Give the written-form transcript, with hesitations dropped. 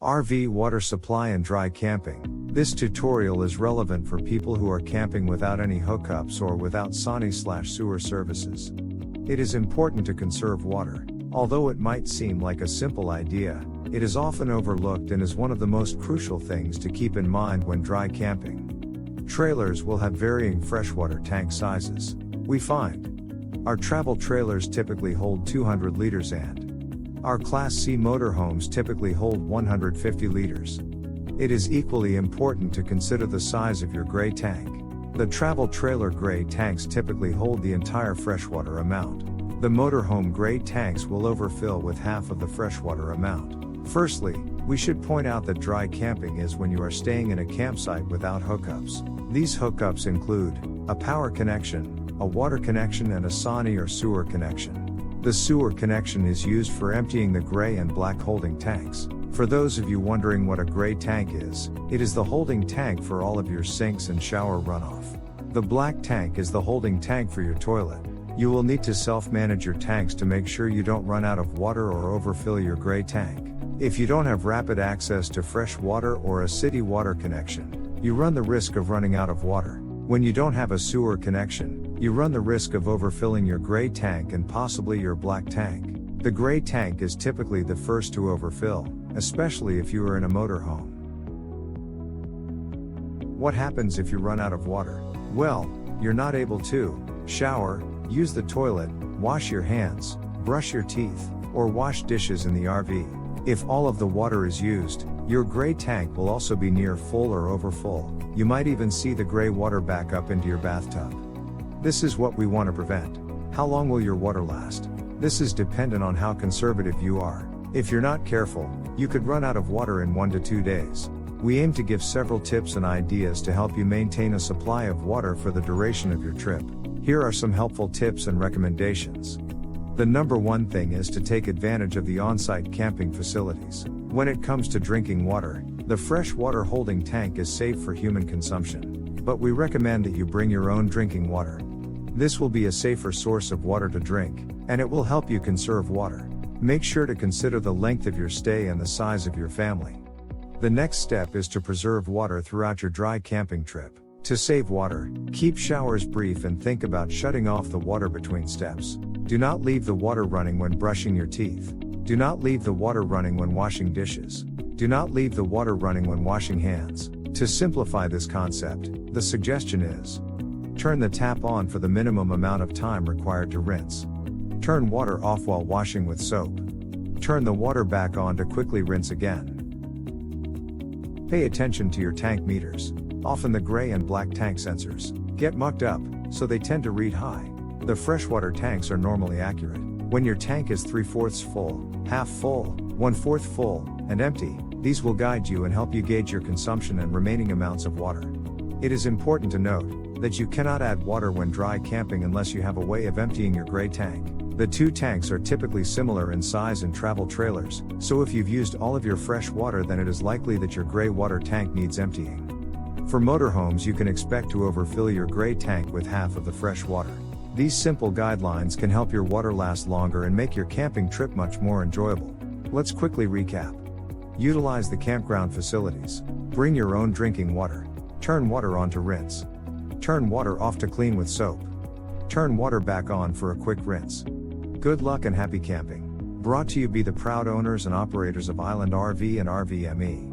RV water supply and dry camping. This tutorial is relevant for people who are camping without any hookups or without Sani/sewer services. It is important to conserve water. Although it might seem like a simple idea, it is often overlooked and is one of the most crucial things to keep in mind when dry camping. Trailers will have varying freshwater tank sizes. We find our travel trailers typically hold 200 liters and our Class C motorhomes typically hold 150 liters. It is equally important to consider the size of your gray tank. The travel trailer gray tanks typically hold the entire freshwater amount. The motorhome gray tanks will overfill with half of the freshwater amount. Firstly, we should point out that dry camping is when you are staying in a campsite without hookups. These hookups include a power connection, a water connection, and a Sani or sewer connection. The sewer connection is used for emptying the gray and black holding tanks. For those of you wondering what a gray tank is, it is the holding tank for all of your sinks and shower runoff. The black tank is the holding tank for your toilet. You will need to self-manage your tanks to make sure you don't run out of water or overfill your gray tank. If you don't have rapid access to fresh water or a city water connection, you run the risk of running out of water. When you don't have a sewer connection, you run the risk of overfilling your gray tank and possibly your black tank. The gray tank is typically the first to overfill, especially if you are in a motorhome. What happens if you run out of water? Well, you're not able to shower, use the toilet, wash your hands, brush your teeth, or wash dishes in the RV. If all of the water is used, your gray tank will also be near full or overfull. You might even see the gray water back up into your bathtub. This is what we want to prevent. How long will your water last? This is dependent on how conservative you are. If you're not careful, you could run out of water in 1 to 2 days. We aim to give several tips and ideas to help you maintain a supply of water for the duration of your trip. Here are some helpful tips and recommendations. The number one thing is to take advantage of the on-site camping facilities. When it comes to drinking water, the fresh water holding tank is safe for human consumption. But we recommend that you bring your own drinking water. This will be a safer source of water to drink, and it will help you conserve water. Make sure to consider the length of your stay and the size of your family. The next step is to preserve water throughout your dry camping trip. To save water, keep showers brief and think about shutting off the water between steps. Do not leave the water running when brushing your teeth. Do not leave the water running when washing dishes. Do not leave the water running when washing hands. To simplify this concept, the suggestion is: turn the tap on for the minimum amount of time required to rinse. Turn water off while washing with soap. Turn the water back on to quickly rinse again. Pay attention to your tank meters. Often the gray and black tank sensors get mucked up, so they tend to read high. The freshwater tanks are normally accurate. When your tank is 3/4 full, half full, 1/4 full, and empty, these will guide you and help you gauge your consumption and remaining amounts of water. It is important to note that you cannot add water when dry camping unless you have a way of emptying your gray tank. The two tanks are typically similar in size in travel trailers, so if you've used all of your fresh water, then it is likely that your gray water tank needs emptying. For motorhomes, you can expect to overfill your gray tank with half of the fresh water. These simple guidelines can help your water last longer and make your camping trip much more enjoyable. Let's quickly recap. Utilize the campground facilities. Bring your own drinking water. Turn water on to rinse. Turn water off to clean with soap. Turn water back on for a quick rinse. Good luck and happy camping. Brought to you by the proud owners and operators of Island RV and RVME.